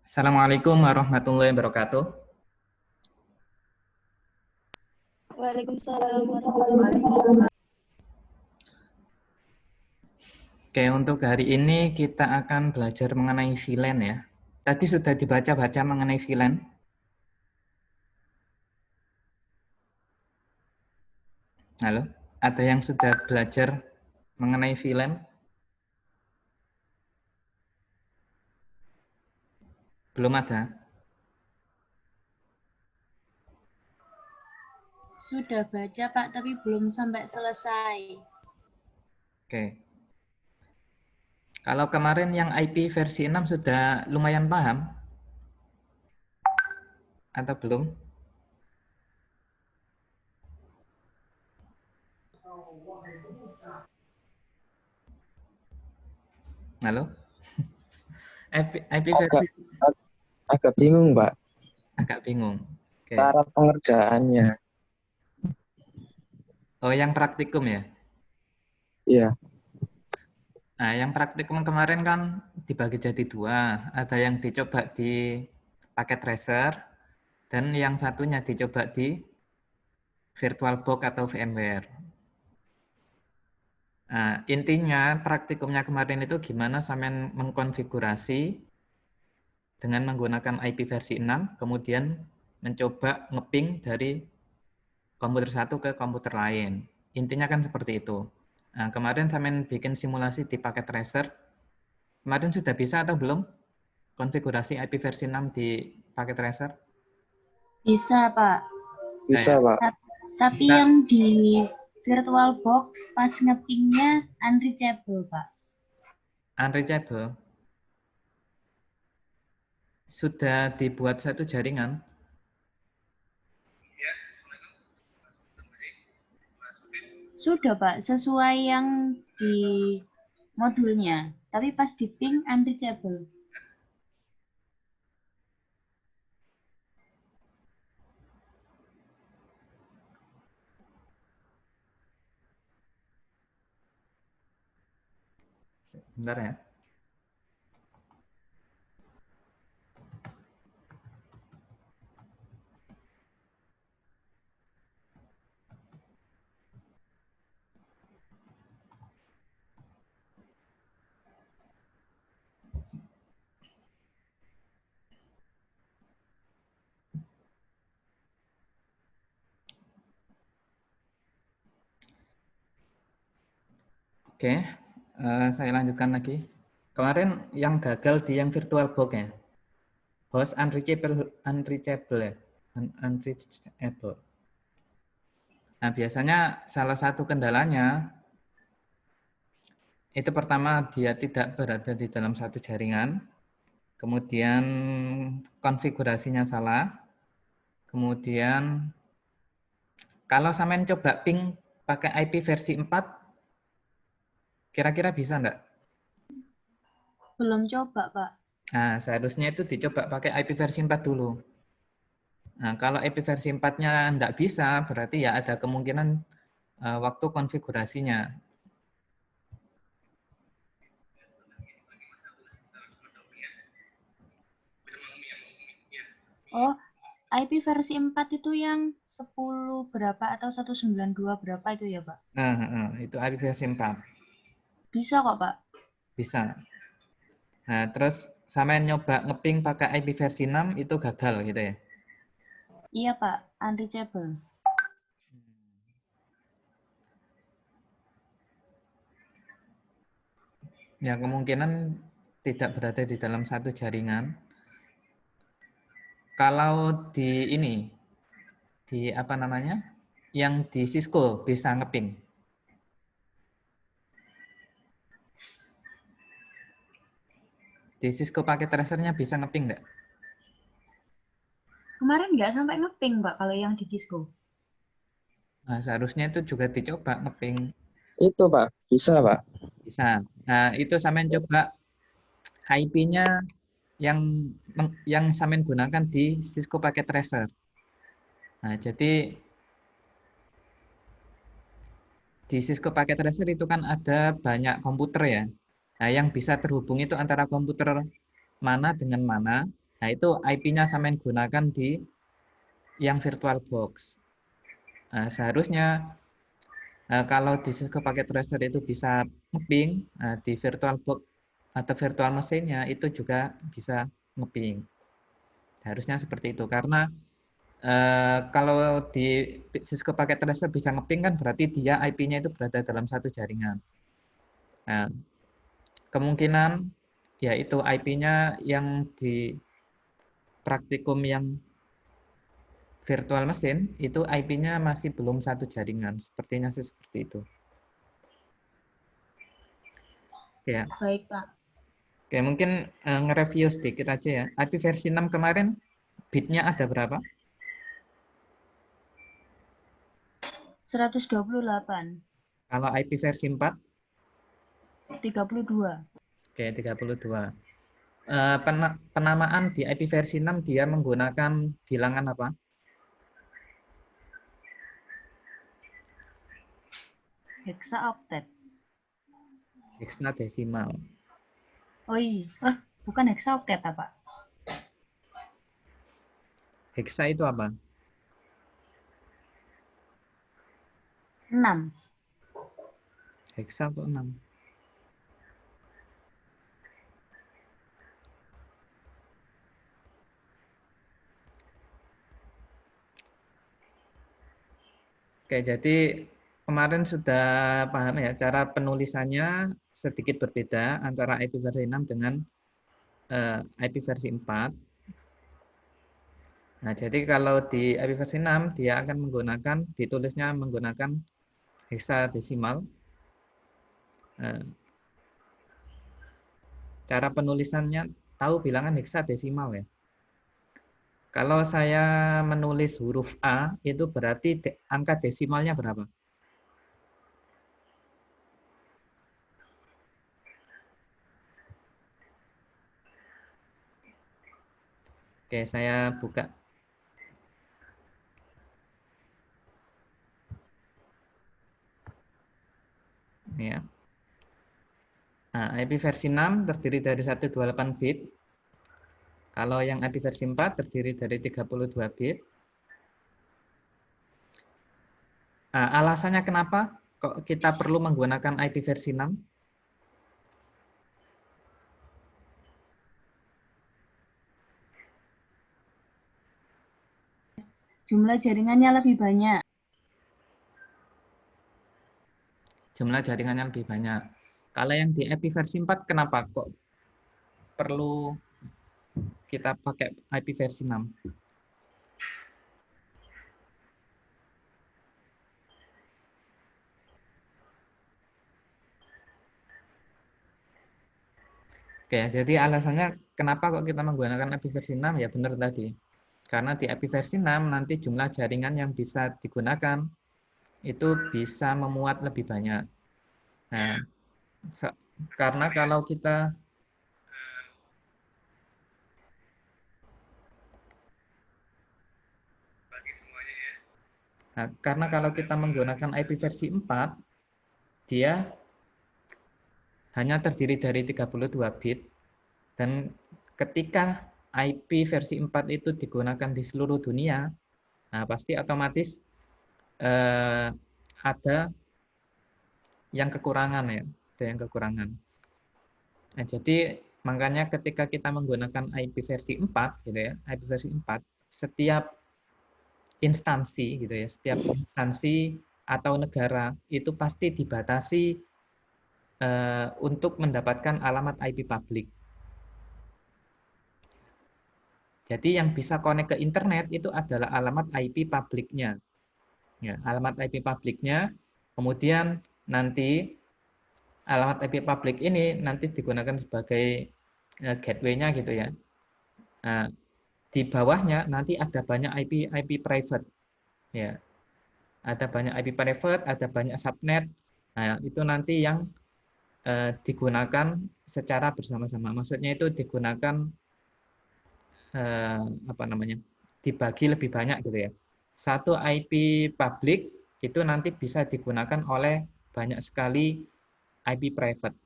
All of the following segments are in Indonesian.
Assalamualaikum warahmatullahi wabarakatuh. Waalaikumsalam warahmatullahi wabarakatuh. Oke, untuk hari ini kita akan belajar mengenai VLAN ya. Tadi sudah dibaca-baca mengenai VLAN. Halo, ada yang sudah belajar mengenai VLAN? Belum ada? Sudah baca Pak, tapi belum sampai selesai. Oke. Kalau kemarin yang IP versi 6 sudah lumayan paham? Atau belum? Halo? IP versi Agak bingung, Pak, agak bingung. Oke. cara pengerjaannya. Oh, yang praktikum ya? Iya, Nah, yang praktikum kemarin kan dibagi jadi dua. Ada yang dicoba di paket tracer, dan yang satunya dicoba di VirtualBox atau VMware. Nah, intinya praktikumnya kemarin itu gimana sampean mengkonfigurasi dengan menggunakan IP versi 6, kemudian mencoba ngeping dari komputer satu ke komputer lain. Intinya kan seperti itu. Nah, kemarin sampean bikin simulasi di paket tracer. Kemarin sudah bisa atau belum konfigurasi IP versi 6 di paket tracer? Bisa Pak. bisa, Ya. Pak. Tapi Bisa. yang di VirtualBox pas ngepingnya unreachable Pak. Unreachable. Sudah dibuat satu jaringan. Sudah Pak, sesuai yang di modulnya. Tapi pas di ping unreachable. Bentar ya. Oke, saya lanjutkan lagi. Kemarin yang gagal di yang VirtualBox ya. Host unreachable ya. Unreachable. Nah, biasanya salah satu kendalanya itu pertama dia tidak berada di dalam satu jaringan, kemudian konfigurasinya salah, kemudian kalau sampean coba ping pakai IP versi 4, kira-kira bisa enggak? Belum coba Pak. Nah, seharusnya itu dicoba pakai IP versi 4 dulu. Nah, kalau IP versi 4-nya enggak bisa, berarti ya ada kemungkinan waktu konfigurasinya. Oh, IP versi 4 itu yang 10 berapa atau 192 berapa itu ya Pak? Itu IP versi 4. Bisa kok Pak. Bisa. Nah, terus sampean nyoba ngeping pakai IP versi 6 itu gagal gitu ya. Iya Pak, unreachable. Ya, kemungkinan tidak berada di dalam satu jaringan. Kalau di ini, di apa namanya, yang di Cisco bisa ngeping. Di Cisco pakai tracernya bisa ngeping enggak? Kemarin nggak sampai ngeping Pak kalau yang di Cisco. Nah, seharusnya itu juga dicoba ngeping. Itu, Pak. Bisa, Pak. Bisa. Nah, itu sampean coba IP-nya yang sampean gunakan di Cisco pakai tracer. Nah, jadi di Cisco Packet Tracer itu kan ada banyak komputer ya. Nah, yang bisa terhubung itu antara komputer mana dengan mana. Nah, itu IP-nya sampean gunakan di yang VirtualBox. Nah, seharusnya kalau di Cisco Packet Tracer itu bisa ngeping, di VirtualBox atau virtual mesinnya itu juga bisa ngeping. Harusnya seperti itu, karena kalau di Cisco Packet Tracer bisa ngeping kan berarti dia IP-nya itu berada dalam satu jaringan. Nah, kemungkinan yaitu IP-nya yang di praktikum yang virtual mesin itu IP-nya masih belum satu jaringan. Sepertinya sih seperti itu. Ya. Baik, Pak. Oke, mungkin nge-review sedikit aja ya. IP versi 6 kemarin bitnya ada berapa? 128. Kalau IP versi 4? 32. Oke, 32. Penamaan di IP versi 6 dia menggunakan bilangan apa? Hexaoktet. Hexadesimal. Oh iya, bukan hexaoktet, Pak. Hexa itu apa? 6. Hexa atau 6? Oke, jadi kemarin sudah paham ya, cara penulisannya sedikit berbeda antara IP versi 6 dengan IP versi 4. Nah, jadi kalau di IP versi 6, dia akan menggunakan, ditulisnya menggunakan hexadesimal. Cara penulisannya, tahu bilangan hexadesimal ya? Kalau saya menulis huruf A, itu berarti angka desimalnya berapa? Oke, saya buka. Ini ya. Nah, IP versi 6 terdiri dari 128 bit. Kalau yang IP versi 4 terdiri dari 32 bit. Nah, alasannya kenapa kok kita perlu menggunakan IP versi 6? Jumlah jaringannya lebih banyak. Jumlah jaringannya lebih banyak. Kalau yang di IP versi 4, kenapa kok perlu kita pakai IP versi 6? Oke, jadi alasannya kenapa kok kita menggunakan IP versi 6? Ya benar tadi. Karena di IP versi 6 nanti jumlah jaringan yang bisa digunakan itu bisa memuat lebih banyak. Nah, karena kalau kita karena kalau kita menggunakan IP versi 4, dia hanya terdiri dari 32 bit, dan ketika IP versi 4 itu digunakan di seluruh dunia, nah pasti otomatis ada yang kekurangan ya, ada yang kekurangan. Nah, jadi makanya ketika kita menggunakan IP versi 4 gitu ya, IP versi 4, setiap instansi gitu ya, setiap instansi atau negara itu pasti dibatasi untuk mendapatkan alamat IP publik. Jadi yang bisa connect ke internet itu adalah alamat IP publiknya. Ya, alamat IP publiknya, kemudian nanti alamat IP publik ini nanti digunakan sebagai gateway-nya gitu ya. Nah, di bawahnya nanti ada banyak IP private. Ya, ada banyak IP private, ada banyak subnet. Nah, itu nanti yang digunakan secara bersama-sama. Maksudnya itu digunakan apa namanya? Dibagi lebih banyak gitu ya. Satu IP publik itu nanti bisa digunakan oleh banyak sekali IP private.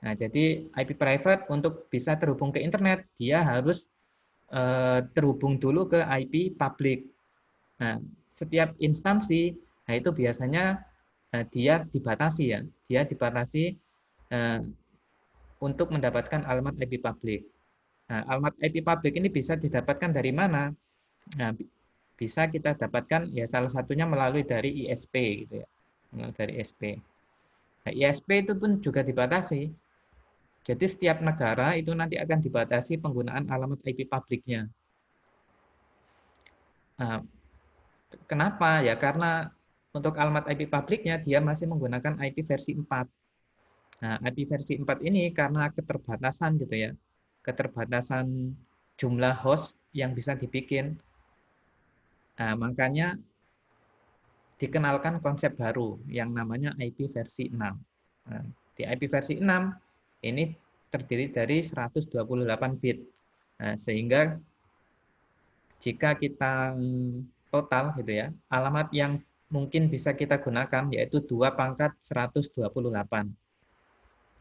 Nah, jadi IP private untuk bisa terhubung ke internet, dia harus terhubung dulu ke IP public. Nah, setiap instansi, nah itu biasanya dia dibatasi ya, dia dibatasi untuk mendapatkan alamat IP public. Nah, alamat IP public ini bisa didapatkan dari mana? Nah, bisa kita dapatkan ya salah satunya melalui dari ISP gitu ya, melalui dari ISP. Nah, ISP itu pun juga dibatasi. Jadi setiap negara itu nanti akan dibatasi penggunaan alamat IP publiknya. Nah, kenapa? Ya karena untuk alamat IP publiknya dia masih menggunakan IP versi 4. Nah, IP versi 4 ini karena keterbatasan gitu ya. Keterbatasan jumlah host yang bisa dibikin. Nah, makanya dikenalkan konsep baru yang namanya IP versi 6. Nah, di IP versi 6 ini terdiri dari 128 bit. Nah, sehingga jika kita total gitu ya, alamat yang mungkin bisa kita gunakan yaitu 2 pangkat 128.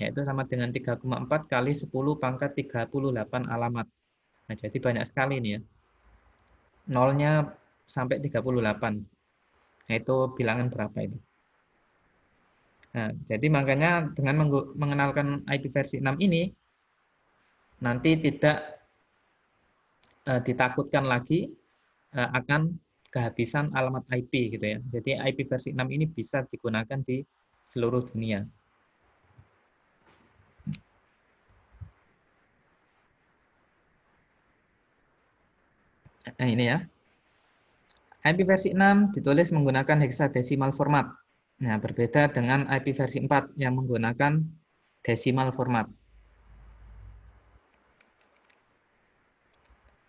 Yaitu sama dengan 3,4 kali 10 pangkat 38 alamat. Nah, jadi banyak sekali nih ya. Nolnya sampai 38. Nah, itu bilangan berapa itu? Nah, jadi makanya dengan mengenalkan IP versi 6 ini, nanti tidak ditakutkan lagi akan kehabisan alamat IP gitu ya. Jadi IP versi 6 ini bisa digunakan di seluruh dunia. Nah, ini ya. IP versi 6 ditulis menggunakan hexadecimal format. Nah, berbeda dengan IP versi 4 yang menggunakan decimal format.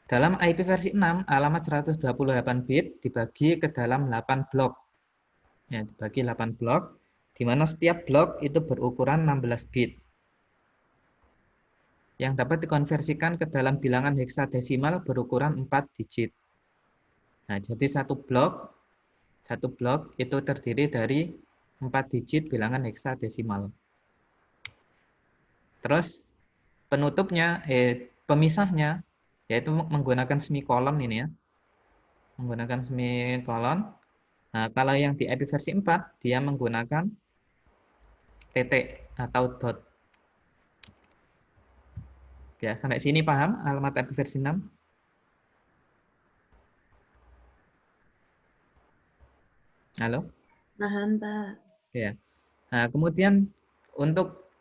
Dalam IP versi 6, alamat 128 bit dibagi ke dalam 8 blok. Ya, dibagi 8 blok, di mana setiap blok itu berukuran 16 bit. Yang dapat dikonversikan ke dalam bilangan heksadesimal berukuran 4 digit. Nah, jadi satu blok itu terdiri dari 4 digit bilangan heksadesimal. Terus pemisahnya yaitu menggunakan semikolon ini ya. Menggunakan semikolon. Nah, kalau yang di IP versi 4 dia menggunakan titik atau dot. Ya, sampai sini paham alamat IP versi 6? Halo? Paham, Pak. Ya. Nah, kemudian untuk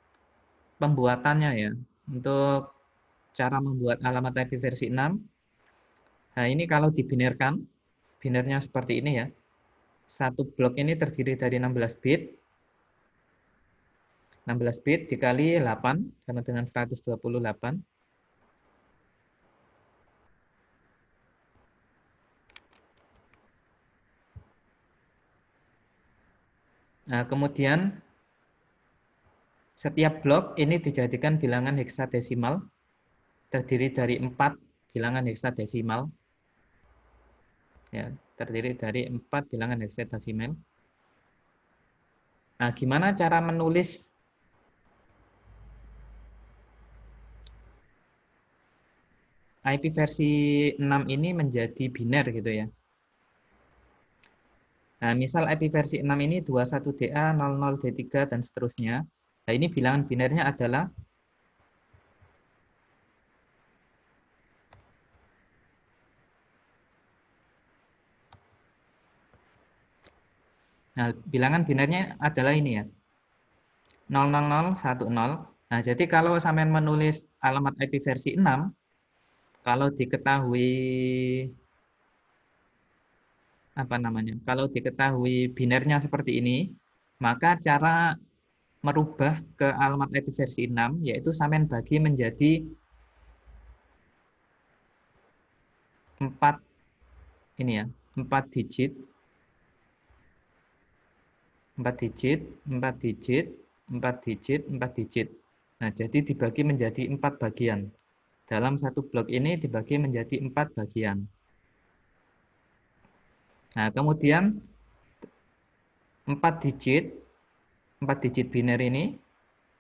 pembuatannya ya, untuk cara membuat alamat IP versi 6, nah ini kalau dibinarkan, binarnya seperti ini ya. Satu blok ini terdiri dari 16 bit. 16 bit dikali 8 sama dengan 128. Nah, kemudian setiap blok ini dijadikan bilangan heksadesimal terdiri dari 4 bilangan heksadesimal. Ya, terdiri dari 4 bilangan heksadesimal. Nah, gimana cara menulis IP versi 6 ini menjadi biner gitu ya. Nah, misal IP versi 6 ini 21DA, 00D3 dan seterusnya. Nah, ini bilangan binernya adalah Nah, bilangan binernya adalah ini ya. 00010. Nah, jadi kalau sampean menulis alamat IP versi 6, kalau diketahui apa namanya? Kalau diketahui binernya seperti ini, maka cara merubah ke alamat IP versi 6 yaitu sampean bagi menjadi 4 ini ya, 4 digit, 4 digit, 4 digit, 4 digit, 4 digit. Nah, jadi dibagi menjadi 4 bagian. Dalam satu blok ini dibagi menjadi 4 bagian. Nah, kemudian 4 digit biner ini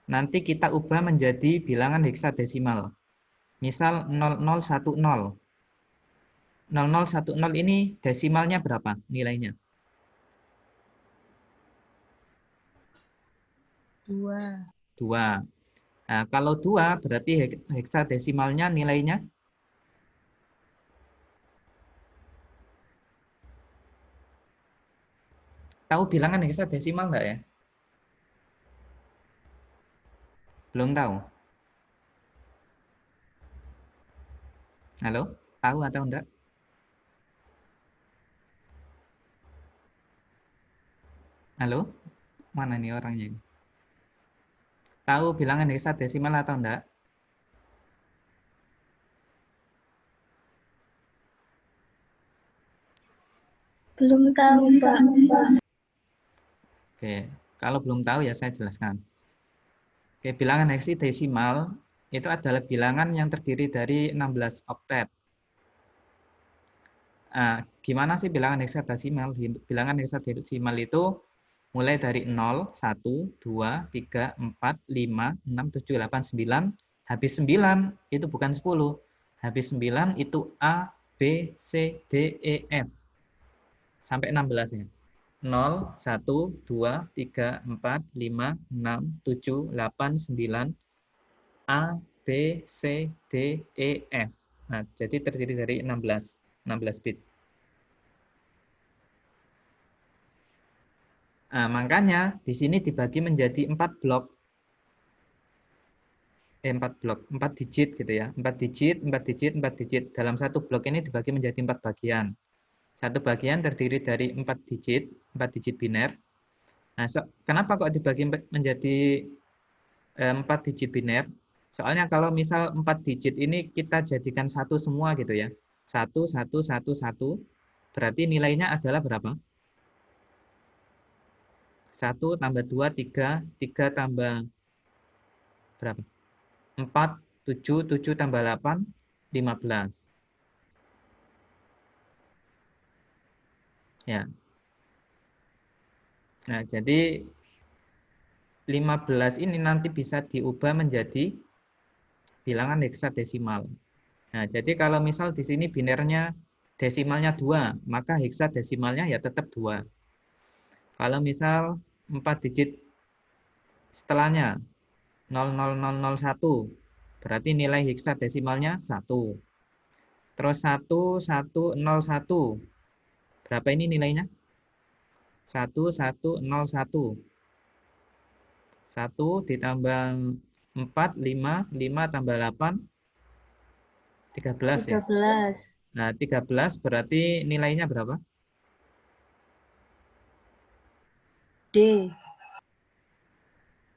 nanti kita ubah menjadi bilangan heksadesimal. Misal 0010. 0010 ini desimalnya berapa nilainya? 2. 2. Nah, kalau 2 berarti heksadesimalnya nilainya tahu bilangan heksadesimal enggak ya? Belum tahu. Halo? Tahu atau enggak? Halo? Mana nih orangnya? Tahu bilangan heksadesimal atau enggak? Belum tahu, Pak. Oke, kalau belum tahu ya saya jelaskan. Oke, bilangan heksadesimal itu adalah bilangan yang terdiri dari 16 oktet. Gimana sih bilangan heksadesimal? Bilangan heksadesimal itu mulai dari 0, 1, 2, 3, 4, 5, 6, 7, 8, 9. Habis 9 itu bukan 10. Habis 9 itu A, B, C, D, E, F. Sampai 16 ya. 0, 1, 2, 3, 4, 5, 6, 7, 8, 9. A, B, C, D, E, F. Nah, jadi terdiri dari 16 bit. Nah, makanya di sini dibagi menjadi 4 blok. 4 digit gitu ya. 4 digit, 4 digit, 4 digit. Dalam satu blok ini dibagi menjadi 4 bagian. Satu bagian terdiri dari 4 digit biner. Nah, kenapa kok dibagi menjadi 4 digit biner? Soalnya kalau misal 4 digit ini kita jadikan satu semua gitu ya. 1, 1, 1, 1. Berarti nilainya adalah berapa? 1 tambah 2, 3. 3 tambah berapa? 4, 7, 7 tambah 8, 15. Ya. Nah, jadi 15 ini nanti bisa diubah menjadi bilangan heksadesimal. Nah, jadi kalau misal di sini binernya desimalnya 2, maka heksadesimalnya ya tetap 2. Kalau misal 4 digit setelahnya 00001, berarti nilai heksadesimalnya 1. Terus 1101, berapa ini nilainya? 1101. 1 ditambah 4, 5. 5 tambah 8, 13 ya. 13. Nah, 13 berarti nilainya berapa? D.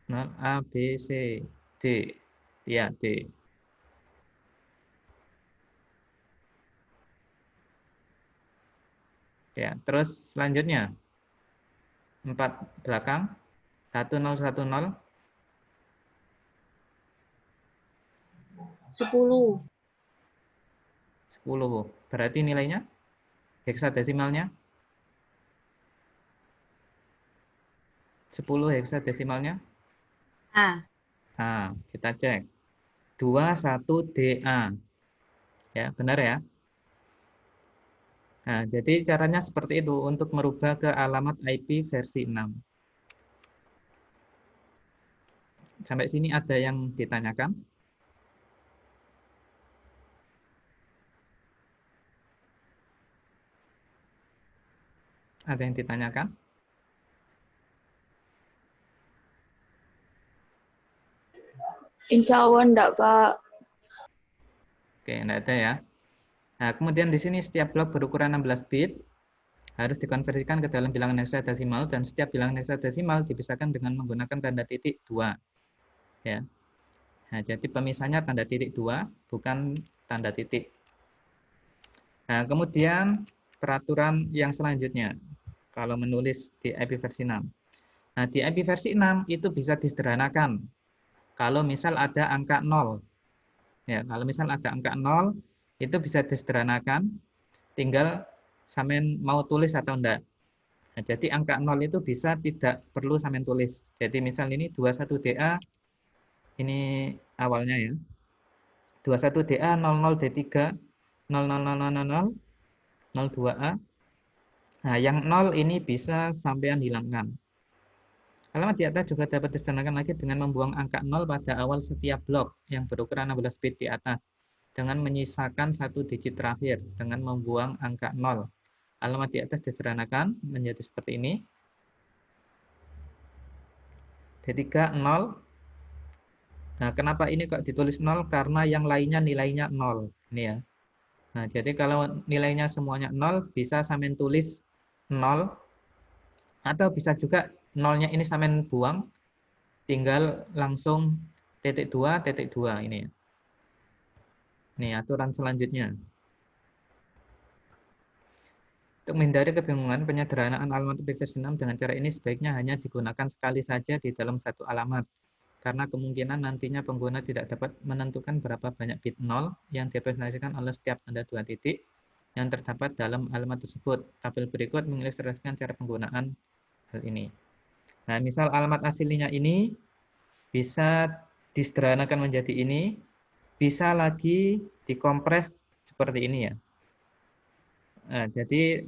0, A, B, C, D. Ya, D. Ya, terus selanjutnya 4 belakang 1010. 10. 10. Berarti nilainya heksadesimalnya 10 heksadesimalnya. A. Nah, kita cek. 21DA. Ya, benar ya? Nah, jadi caranya seperti itu untuk merubah ke alamat IP versi 6. Sampai sini ada yang ditanyakan? Ada yang ditanyakan? Insya Allah enggak, Pak. Oke, enggak ada ya. Nah, kemudian di sini setiap blok berukuran 16 bit harus dikonversikan ke dalam bilangan heksadesimal dan setiap bilangan heksadesimal dipisahkan dengan menggunakan tanda titik 2. Ya. Nah, jadi pemisahnya tanda titik 2, bukan tanda titik. Nah, kemudian peraturan yang selanjutnya, kalau menulis di IP versi 6. Nah, di IP versi 6 itu bisa disederhanakan. Kalau misal ada angka 0. Ya, kalau misal ada angka 0, itu bisa disederhanakan, tinggal sampean mau tulis atau enggak. Nah, jadi angka 0 itu bisa tidak perlu sampean tulis. Jadi misal ini 21DA Ini awalnya ya. 21DA 00D3 000000 02A. Nah, yang 0 ini bisa sampean hilangkan. Alamat di atas juga dapat disederhanakan lagi dengan membuang angka 0 pada awal setiap blok yang berukuran 16 bit di atas, dengan menyisakan satu digit terakhir dengan membuang angka 0. Alamat di atas disederhanakan menjadi seperti ini. D3 0. Nah, kenapa ini kok ditulis 0? Karena yang lainnya nilainya 0. Ini ya. Nah, jadi kalau nilainya semuanya 0, bisa sampean tulis 0. Atau bisa juga 0-nya ini sampean buang, tinggal langsung titik 2 ini ya. Ini aturan selanjutnya. Untuk menghindari kebingungan, penyederhanaan alamat IPv6 dengan cara ini sebaiknya hanya digunakan sekali saja di dalam satu alamat. Karena kemungkinan nantinya pengguna tidak dapat menentukan berapa banyak bit 0 yang direpresentasikan oleh setiap tanda 2 titik yang terdapat dalam alamat tersebut. Tabel berikut mengilustrasikan cara penggunaan hal ini. Nah, misal alamat aslinya ini bisa disederhanakan menjadi ini, bisa lagi dikompres seperti ini ya. Nah, jadi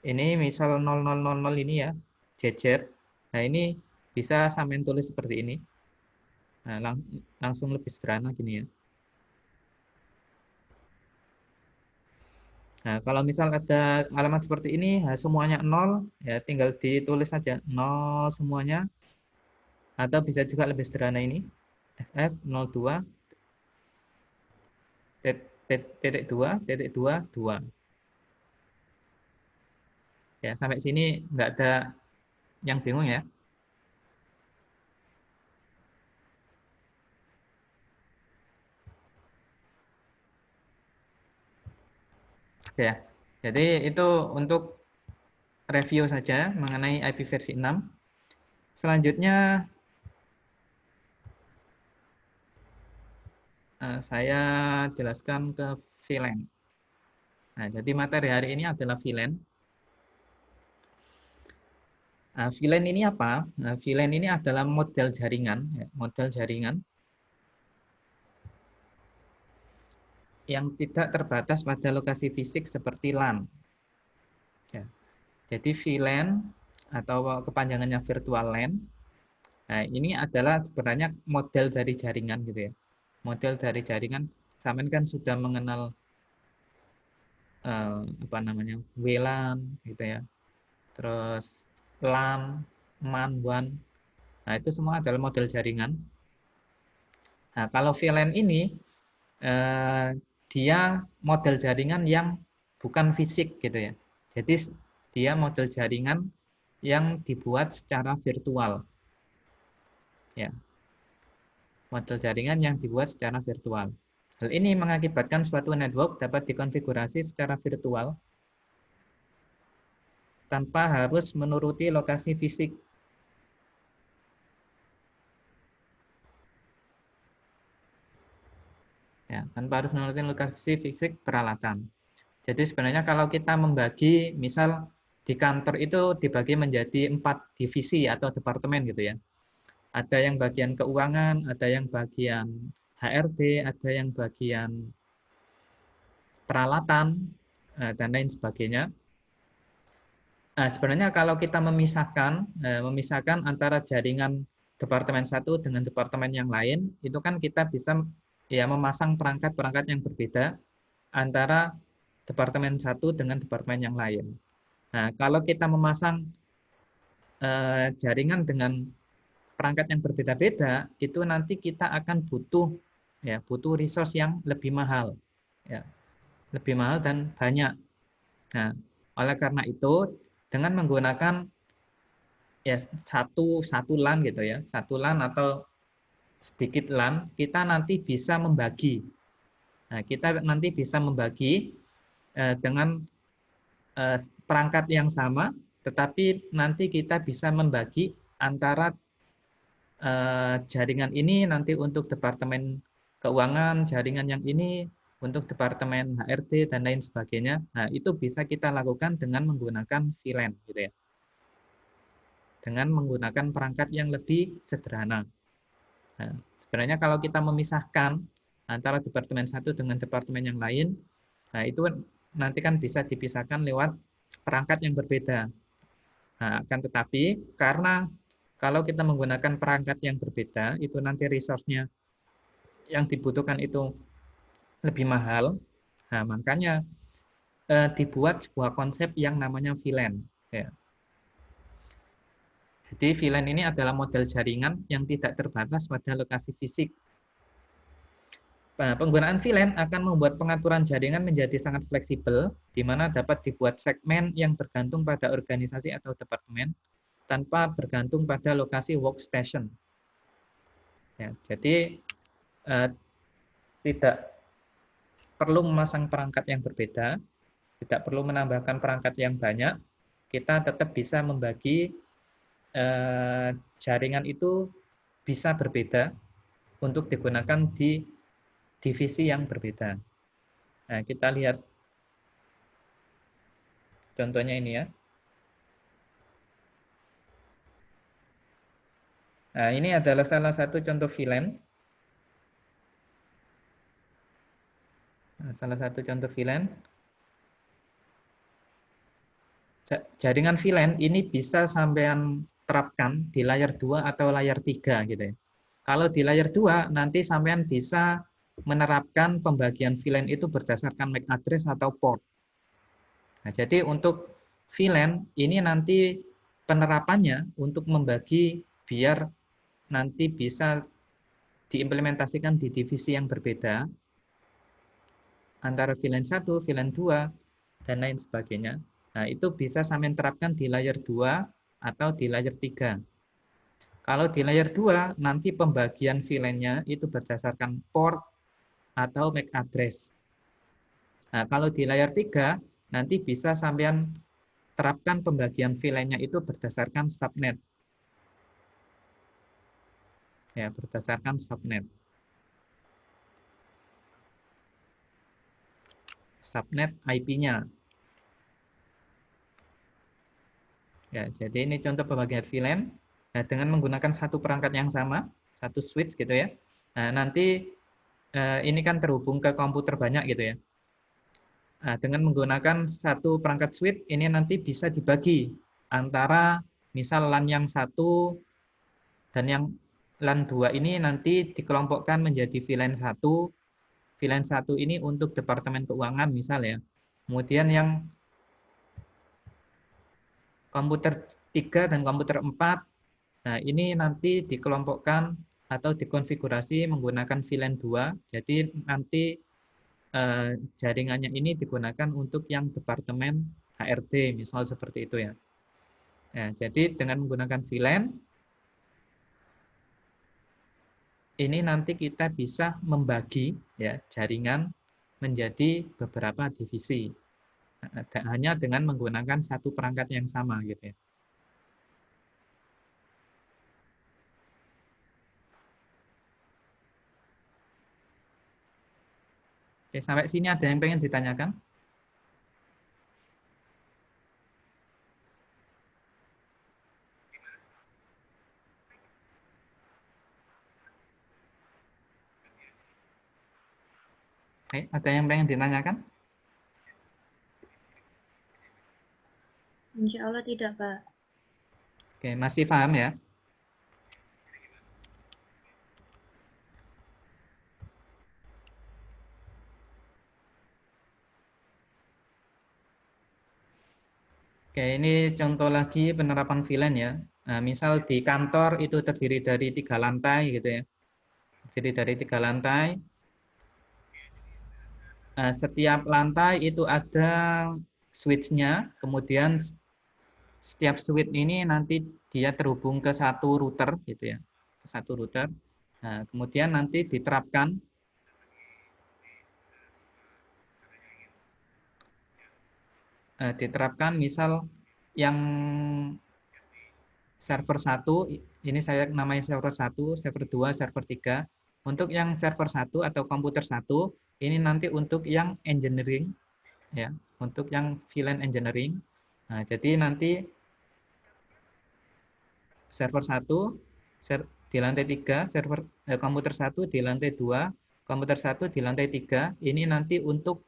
ini misal 0000 ini ya, jejer. Nah, ini bisa sampean tulis seperti ini. Nah, langsung lebih sederhana gini ya. Nah, kalau misal ada alamat seperti ini, nah semuanya 0, ya tinggal ditulis saja 0 semuanya. Atau bisa juga lebih sederhana ini, FF02 titik 2 titik 2 2. Ya, sampai sini nggak ada yang bingung ya. Ya, jadi itu untuk review saja mengenai IPv6. Selanjutnya saya jelaskan ke VLAN. Nah, jadi materi hari ini adalah VLAN. Nah, VLAN ini apa? Nah, VLAN ini adalah model jaringan, ya, model jaringan yang tidak terbatas pada lokasi fisik seperti LAN. Ya. Jadi VLAN atau kepanjangannya virtual LAN. Nah, ini adalah sebenarnya model dari jaringan gitu ya. Model dari jaringan, sampean kan sudah mengenal apa namanya, WLAN gitu ya. Terus LAN, MAN, WAN. Nah, itu semua adalah model jaringan. Nah, kalau VLAN ini dia model jaringan yang bukan fisik gitu ya. Jadi dia model jaringan yang dibuat secara virtual. Ya. Model jaringan yang dibuat secara virtual. Hal ini mengakibatkan suatu network dapat dikonfigurasi secara virtual tanpa harus menuruti lokasi fisik. Ya, tanpa harus menuruti lokasi fisik peralatan. Jadi sebenarnya kalau kita membagi, misal di kantor itu dibagi menjadi 4 divisi atau departemen gitu ya. Ada yang bagian keuangan, ada yang bagian HRD, ada yang bagian peralatan, dan lain sebagainya. Nah, sebenarnya kalau kita memisahkan antara jaringan departemen satu dengan departemen yang lain, itu kan kita bisa ya memasang perangkat-perangkat yang berbeda antara departemen satu dengan departemen yang lain. Nah, kalau kita memasang jaringan dengan perangkat yang berbeda-beda, itu nanti kita akan butuh resource yang lebih mahal, ya, lebih mahal dan banyak. Nah, oleh karena itu, dengan menggunakan ya satu LAN gitu ya, satu LAN atau sedikit LAN, kita nanti bisa membagi. Nah, kita nanti bisa membagi dengan perangkat yang sama, tetapi nanti kita bisa membagi antara jaringan ini nanti untuk departemen keuangan, jaringan yang ini untuk departemen HRD dan lain sebagainya. Nah, itu bisa kita lakukan dengan menggunakan VLAN gitu ya. Dengan menggunakan perangkat yang lebih sederhana. Nah, Sebenarnya kalau kita memisahkan antara departemen satu dengan departemen yang lain, nah itu nanti kan bisa dipisahkan lewat perangkat yang berbeda. Nah, akan tetapi karena kalau kita menggunakan perangkat yang berbeda, itu nanti resource-nya yang dibutuhkan itu lebih mahal. Nah, makanya dibuat sebuah konsep yang namanya VLAN. Ya. Jadi VLAN ini adalah model jaringan yang tidak terbatas pada lokasi fisik. Nah, penggunaan VLAN akan membuat pengaturan jaringan menjadi sangat fleksibel, di mana dapat dibuat segmen yang bergantung pada organisasi atau departemen, tanpa bergantung pada lokasi workstation. Ya, jadi tidak perlu memasang perangkat yang berbeda, tidak perlu menambahkan perangkat yang banyak, kita tetap bisa membagi jaringan itu bisa berbeda untuk digunakan di divisi yang berbeda. Nah, kita lihat contohnya ini ya. Nah, ini adalah salah satu contoh VLAN. Nah, salah satu contoh VLAN. Jaringan VLAN ini bisa sampean terapkan di layar 2 atau layar 3 gitu ya. Kalau di layar 2 nanti sampean bisa menerapkan pembagian VLAN itu berdasarkan MAC address atau port. Nah, jadi untuk VLAN ini nanti penerapannya untuk membagi biar nanti bisa diimplementasikan di divisi yang berbeda antara VLAN 1, VLAN 2, dan lain sebagainya. Nah, itu bisa sampean terapkan di layar 2 atau di layar 3. Kalau di layar 2, nanti pembagian VLAN-nya itu berdasarkan port atau MAC address. Nah, kalau di layar 3, nanti bisa sampean terapkan pembagian VLAN-nya itu berdasarkan subnet. Ya, berdasarkan subnet. Subnet IP-nya. Ya, jadi ini contoh pembagian VLAN. Nah, dengan menggunakan satu perangkat yang sama, satu switch gitu ya. Nah, nanti ini kan terhubung ke komputer banyak gitu ya. Nah, dengan menggunakan satu perangkat switch, ini nanti bisa dibagi antara misal LAN yang satu dan yang LAN 2 ini nanti dikelompokkan menjadi VLAN 1. VLAN 1 ini untuk Departemen Keuangan misal ya. Kemudian yang komputer 3 dan komputer 4, nah ini nanti dikelompokkan atau dikonfigurasi menggunakan VLAN 2. Jadi nanti jaringannya ini digunakan untuk yang Departemen HRD, misal seperti itu ya. Nah, jadi dengan menggunakan VLAN, ini nanti kita bisa membagi ya jaringan menjadi beberapa divisi. Hanya dengan menggunakan satu perangkat yang sama gitu ya. Oke, sampai sini ada yang pengen ditanyakan? Oke, ada yang pengen ditanyakan? Insya Allah tidak, Pak. Oke, masih paham ya? Oke, ini contoh lagi penerapan VLAN ya. Nah, misal di kantor itu terdiri dari 3 lantai gitu ya. Terdiri dari 3 lantai. Setiap lantai itu ada switch-nya, kemudian setiap switch ini nanti dia terhubung ke satu router gitu ya. Ke satu router. Nah, kemudian nanti diterapkan misal yang server 1, ini saya namanya server 1, server 2, server 3. Untuk yang server 1 atau komputer 1, ini nanti untuk yang engineering, ya, untuk yang VLAN engineering. Nah, jadi nanti server 1, di lantai 3, komputer 1 di lantai 2, komputer 1 di lantai 3. Ini nanti untuk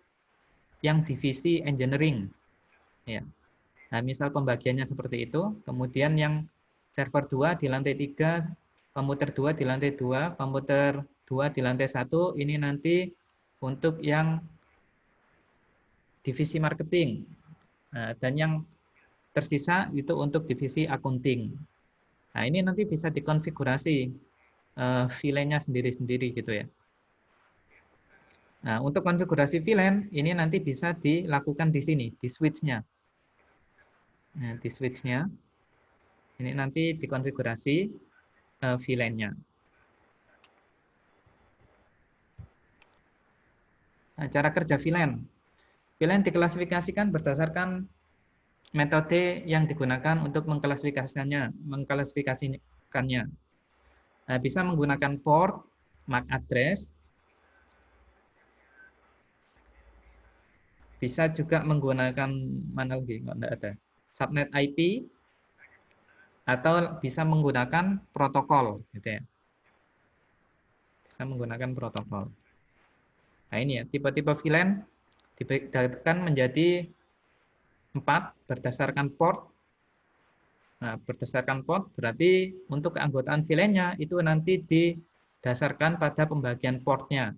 yang divisi engineering. Ya. Nah, misal pembagiannya seperti itu. Kemudian yang server 2 di lantai 3, komputer 2 di lantai 2, komputer 2 di lantai 1, ini nanti untuk yang divisi marketing. Nah, dan yang tersisa itu untuk divisi accounting. Nah, ini nanti bisa dikonfigurasi VLAN-nya sendiri-sendiri gitu ya. Nah, untuk konfigurasi VLAN, ini nanti bisa dilakukan di sini, di switch-nya. Nah, di switch-nya, ini nanti dikonfigurasi VLAN-nya. Nah, cara kerja VLAN. VLAN diklasifikasikan berdasarkan metode yang digunakan untuk mengklasifikasikannya. Nah, bisa menggunakan port, MAC address, bisa juga menggunakan mana lagi? Enggak ada. Subnet IP, atau bisa menggunakan protokol, gitu ya. Bisa menggunakan protokol. Nah, ini ya, tipe-tipe VLAN dibedakan menjadi 4 berdasarkan port. Nah, berdasarkan port berarti untuk keanggotaan VLAN-nya itu nanti didasarkan pada pembagian portnya.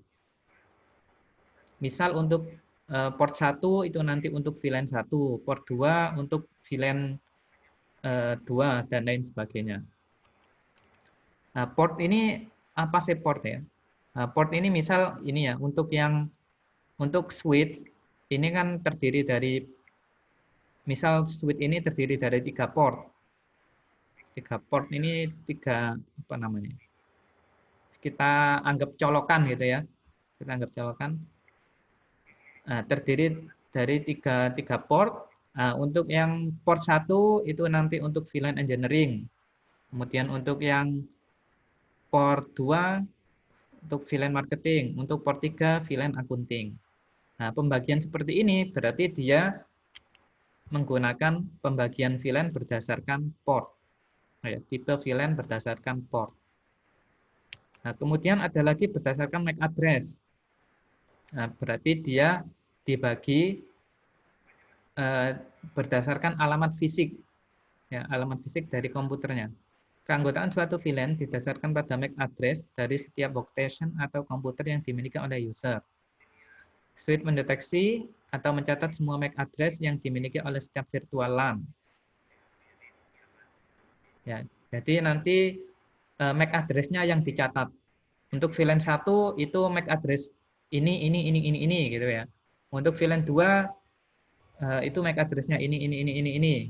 Misal untuk port 1 itu nanti untuk VLAN 1, port 2 untuk VLAN 2, dan lain sebagainya. Nah, port ini apa sih port ya? Nah, port ini misal ini ya, untuk switch ini kan terdiri dari, misal switch ini terdiri dari 3 port. 3 port ini 3 apa namanya? Kita anggap colokan gitu ya. Kita anggap colokan. Nah, terdiri dari 3 port. Nah, untuk yang port 1 itu nanti untuk VLAN engineering. Kemudian untuk yang port 2 untuk VLAN marketing, untuk port 3 VLAN accounting. Nah, pembagian seperti ini berarti dia menggunakan pembagian VLAN berdasarkan port. Nah, tipe VLAN berdasarkan port. Nah, kemudian ada lagi berdasarkan MAC address. Nah, berarti dia dibagi berdasarkan alamat fisik, ya, alamat fisik dari komputernya. Keanggotaan suatu VLAN didasarkan pada MAC address dari setiap workstation atau komputer yang dimiliki oleh user. Switch mendeteksi atau mencatat semua MAC address yang dimiliki oleh setiap virtual LAN. Ya, jadi nanti MAC address-nya yang dicatat. Untuk VLAN 1 itu MAC address ini gitu ya. Untuk VLAN 2 itu MAC address-nya ini.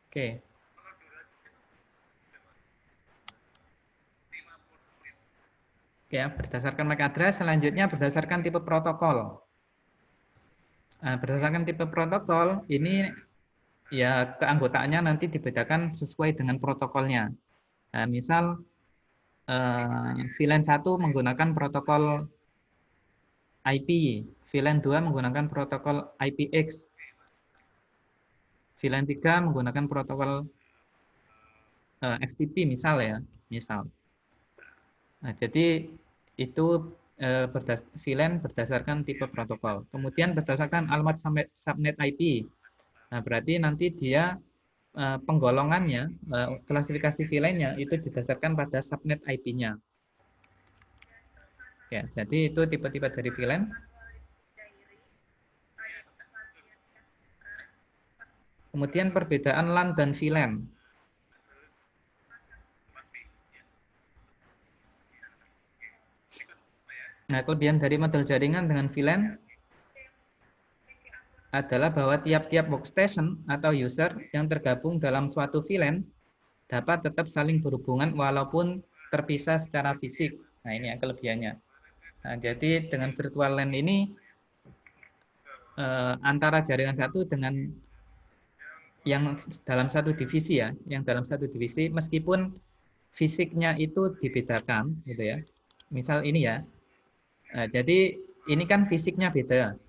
Oke. Ya, berdasarkan MAC address, selanjutnya berdasarkan tipe protokol. Nah, berdasarkan tipe protokol, ini ya keanggotaannya nanti dibedakan sesuai dengan protokolnya. Nah, misal VLAN 1 menggunakan protokol IP, VLAN 2 menggunakan protokol IPX, VLAN 3 menggunakan protokol FTP misal ya, misal. Nah, jadi itu VLAN berdasarkan tipe protokol. Kemudian berdasarkan alamat subnet IP. Nah, berarti nanti dia penggolongannya, klasifikasi VLAN-nya itu didasarkan pada subnet IP-nya. Ya, jadi itu tipe-tipe dari VLAN. Kemudian perbedaan LAN dan VLAN. Nah, kelebihan dari model jaringan dengan VLAN adalah bahwa tiap-tiap workstation atau user yang tergabung dalam suatu VLAN dapat tetap saling berhubungan walaupun terpisah secara fisik. Nah, ini yang kelebihannya. Nah, jadi dengan virtual LAN ini antara jaringan satu dengan yang dalam satu divisi ya, yang dalam satu divisi meskipun fisiknya itu dibedakan gitu ya. Misal ini ya. Jadi ini kan fisiknya beda.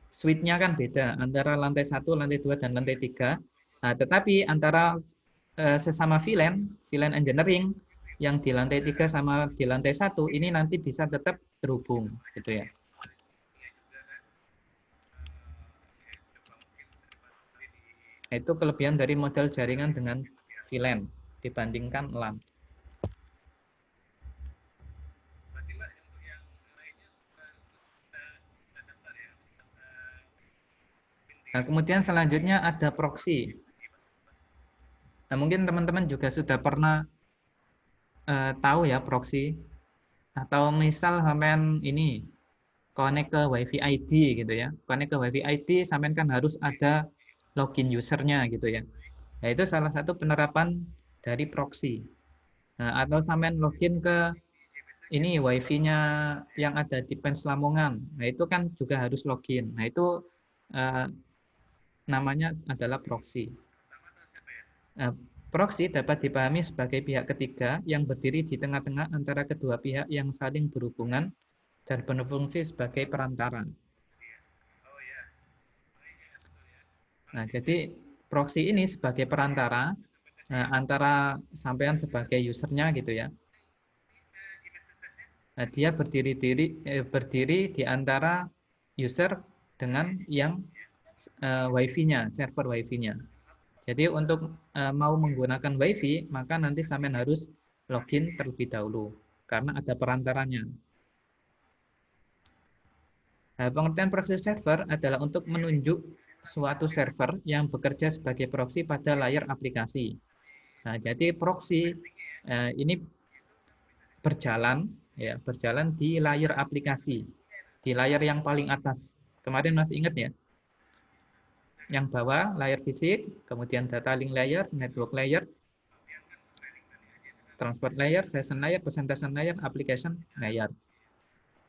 Switch-nya kan beda antara lantai 1, lantai 2 dan lantai 3. Tetapi antara sesama VLAN engineering yang di lantai 3 sama di lantai 1 ini nanti bisa tetap terhubung gitu ya. Itu kelebihan dari model jaringan dengan VLAN dibandingkan LAN. Nah, kemudian selanjutnya ada proxy. Nah, mungkin teman-teman juga sudah pernah tahu ya proxy. Atau misal sampean ini connect ke WiFi ID gitu ya. Connect ke WiFi ID sampean kan harus ada login usernya gitu ya. Nah, itu salah satu penerapan dari proxy. Nah, atau sampean login ke ini WiFi-nya yang ada di Pens Lamongan. Nah, itu kan juga harus login. Nah, itu namanya adalah proxy. Nah, proxy dapat dipahami sebagai pihak ketiga yang berdiri di tengah-tengah antara kedua pihak yang saling berhubungan dan berfungsi sebagai perantara. Nah, jadi proxy ini sebagai perantara antara sampean sebagai usernya gitu ya. Nah, dia berdiri di antara user dengan yang WiFi-nya, server WiFi-nya. Jadi untuk mau menggunakan WiFi, maka nanti sampean harus login terlebih dahulu karena ada perantaranya. Nah, pengertian proxy server adalah untuk menunjuk suatu server yang bekerja sebagai proxy pada layar aplikasi. Nah, jadi proxy ini berjalan di layar aplikasi, di layar yang paling atas. Kemarin masih ingat ya? Yang bawah layar fisik, kemudian data link layer, network layer, transport layer, session layer, presentation layer, application layer.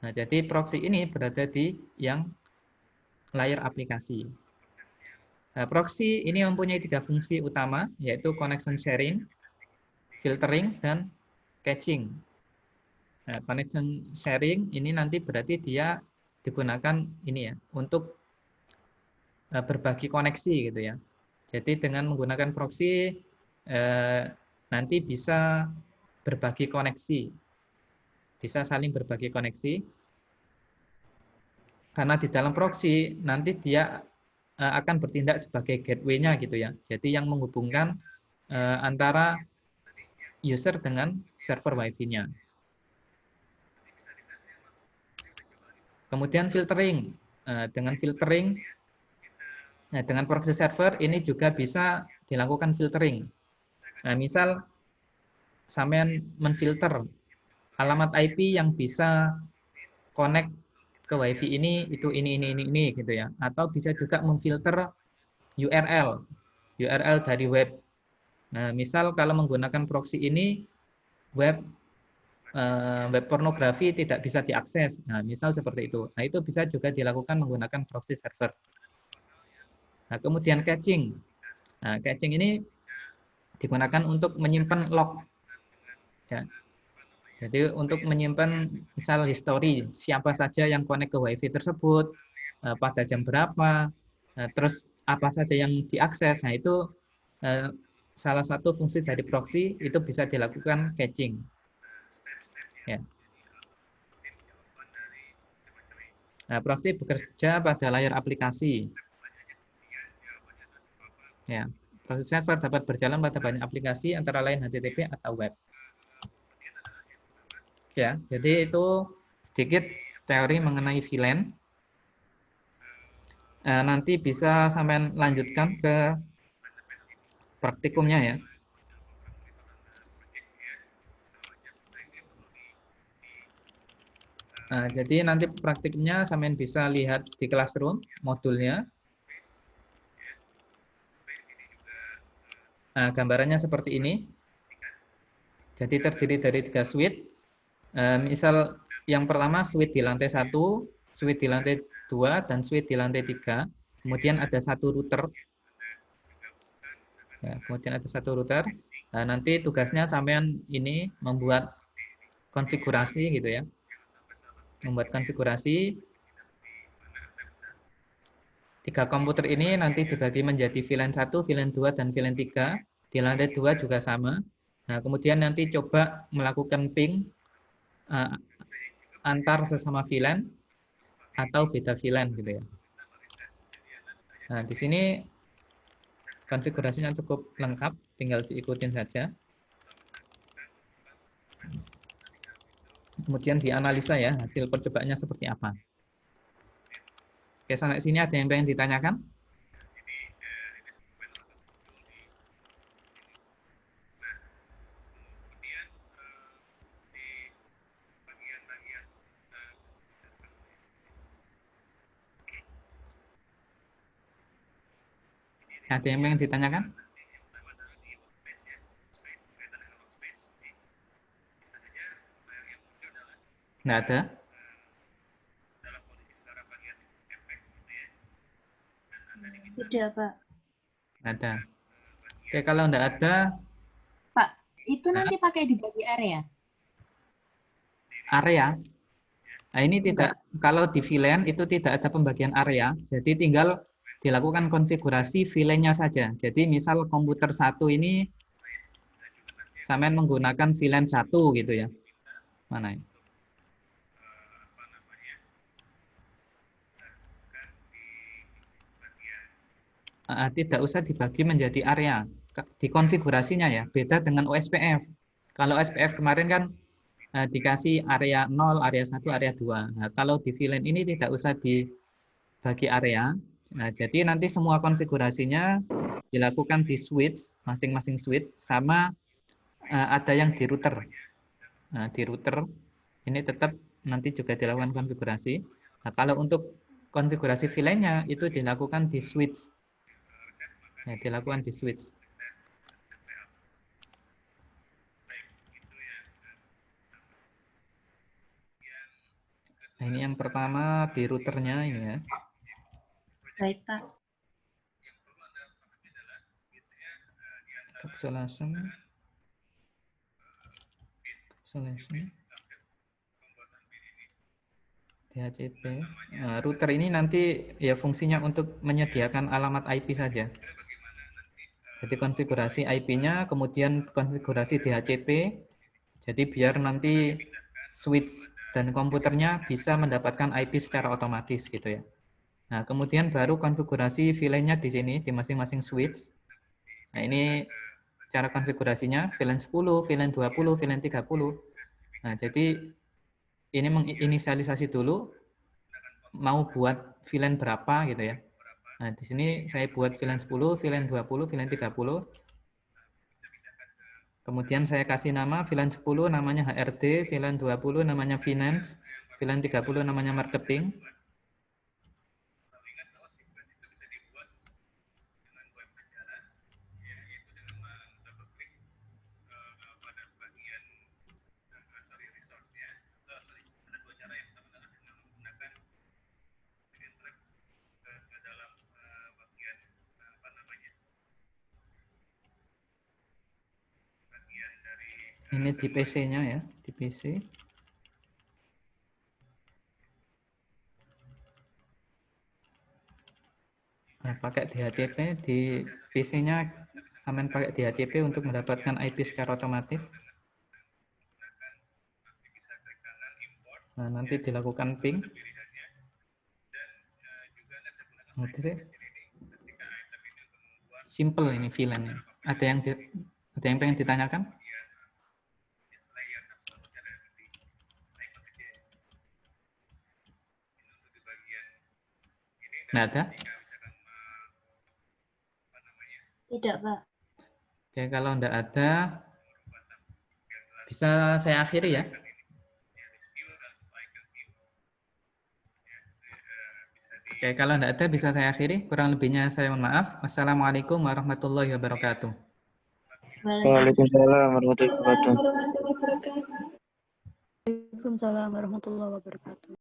Nah, jadi proxy ini berada di yang layar aplikasi. Nah, proxy ini mempunyai 3 fungsi utama, yaitu connection sharing, filtering, dan caching. Nah, connection sharing ini nanti berarti dia digunakan ini ya untuk berbagi koneksi gitu ya. Jadi dengan menggunakan proxy nanti bisa berbagi koneksi, bisa saling berbagi koneksi. Karena di dalam proxy nanti dia akan bertindak sebagai gateway-nya gitu ya. Jadi yang menghubungkan antara user dengan server WiFi-nya. Kemudian filtering. Dengan filtering, dengan proxy server ini juga bisa dilakukan filtering. Nah, misal sampean menfilter alamat IP yang bisa connect ke WiFi ini gitu ya. Atau bisa juga memfilter URL dari web. Nah, misal kalau menggunakan proxy ini web pornografi tidak bisa diakses. Nah, misal seperti itu. Nah, itu bisa juga dilakukan menggunakan proxy server. Nah, kemudian caching. Nah, caching ini digunakan untuk menyimpan log. Ya. Jadi untuk menyimpan misal history, siapa saja yang connect ke WiFi tersebut, pada jam berapa, terus apa saja yang diakses. Nah, itu salah satu fungsi dari proxy itu bisa dilakukan caching. Ya. Nah, proxy bekerja pada layar aplikasi. Ya, proxy server dapat berjalan pada banyak aplikasi antara lain HTTP atau web. Ya, jadi itu sedikit teori mengenai VLAN. Nanti bisa sampai lanjutkan ke praktikumnya ya. Jadi nanti praktiknya sampai bisa lihat di Classroom modulnya. Nah, gambarannya seperti ini. Jadi terdiri dari 3 switch. Misal yang pertama switch di lantai 1, switch di lantai 2, dan switch di lantai 3. kemudian ada satu router. Ya, kemudian ada satu router. Nah, nanti tugasnya sampean ini membuat konfigurasi gitu ya. Membuat konfigurasi. 3 komputer ini nanti dibagi menjadi VLAN 1, VLAN 2, dan VLAN 3. Di lantai 2 juga sama. Nah, kemudian nanti coba melakukan ping antar sesama VLAN atau beda VLAN gitu ya. Nah, di sini konfigurasinya cukup lengkap, tinggal diikutin saja. Kemudian dianalisa ya, hasil percobaannya seperti apa. Oke, sampai sini ada yang pengen ditanyakan? Ada yang pengen ditanyakan? Nggak ada? Tidak, Pak. Nggak ada. Oke, kalau nggak ada, Pak, itu nanti pakai dibagi area? area. Nah, ini tidak, kalau di VLAN itu tidak ada pembagian area, jadi tinggal dilakukan konfigurasi VLAN-nya saja. Jadi misal komputer 1 ini sampean menggunakan VLAN 1 gitu ya. Mana ya? Tidak usah dibagi menjadi area. Di konfigurasinya ya, beda dengan OSPF. Kalau OSPF kemarin kan dikasih area 0, area 1, area 2. Nah, kalau di VLAN ini tidak usah dibagi area. Nah, jadi nanti semua konfigurasinya dilakukan di switch, masing-masing switch, sama ada yang di router. Nah, di router ini tetap nanti juga dilakukan konfigurasi. Nah, kalau untuk konfigurasi VLAN-nya itu dilakukan di switch. Nah, dilakukan di switch. Nah, ini yang pertama di routernya ini ya. Baik, Pak. Capsulation. DHCP. Nah, router ini nanti ya fungsinya untuk menyediakan alamat IP saja. Jadi konfigurasi IP-nya, kemudian konfigurasi DHCP. Jadi biar nanti switch dan komputernya bisa mendapatkan IP secara otomatis gitu ya. Nah, kemudian baru konfigurasi VLAN-nya di sini di masing-masing switch. Nah, ini cara konfigurasinya VLAN 10, VLAN 20, VLAN 30. Nah, jadi ini menginisialisasi dulu mau buat VLAN berapa gitu ya. Nah, di sini saya buat VLAN 10, VLAN 20, VLAN 30. Kemudian saya kasih nama VLAN 10 namanya HRD, VLAN 20 namanya Finance, VLAN 30 namanya Marketing. Ini di PC-nya ya, di PC. Nah, pakai DHCP di PC-nya, kalian pakai DHCP untuk mendapatkan IP secara otomatis. Nah, nanti dilakukan ping. Nanti sih. Simple ini VLAN-nya. Ada yang pengen ditanyakan? Nggak ada? Tidak, Pak. Oke, kalau nggak ada, bisa saya akhiri ya. Oke, kalau nggak ada, bisa saya akhiri. Kurang lebihnya saya mohon maaf. Wassalamualaikum warahmatullahi wabarakatuh. Waalaikumsalam warahmatullahi wabarakatuh. Waalaikumsalam warahmatullahi wabarakatuh.